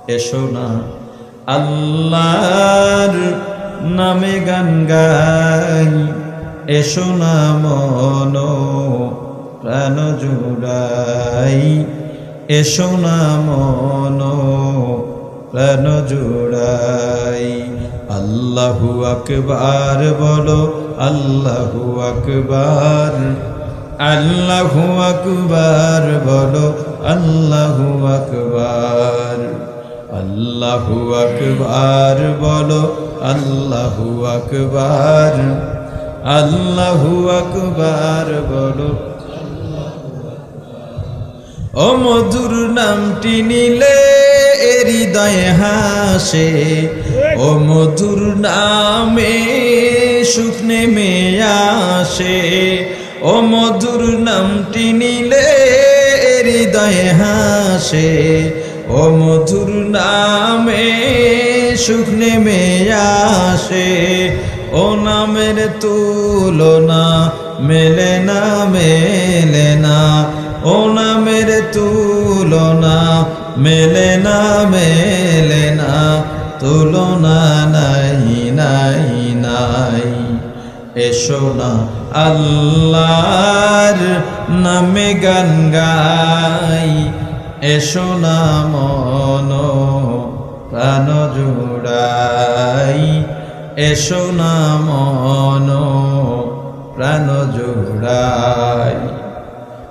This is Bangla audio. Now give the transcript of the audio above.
এসো না আল্লাহর নামে গান গাই, এসো না মন প্রাণ জুড়াই, এসো না মন প্রাণ জুড়াই। আল্লাহু আকবার বলো, আল্লাহু আকবার, আল্লাহু আকবার বলো, আল্লাহু আকবার, আল্লাহু আকবার বলো, আল্লাহু আকবার, আল্লাহু আকবার বলো। ও মধুর নামটি নিলে হৃদয়ে হাসে, ও মধুর নামে সুখ নেমে আসে, ও মধুর নামটি নিলে হৃদয়ে হাসে, ও মধুর নামে সুখ নেমে আসে। ও নামের তুলনা মেলে না, মেলে না, ও নামের তুলনা মেলে না, মেলে না, তুলনা নাই নাই নাই। এসো না আল্লাহর নামে গান গাই, এসো না মন প্রাণ জুড়াই, এসো না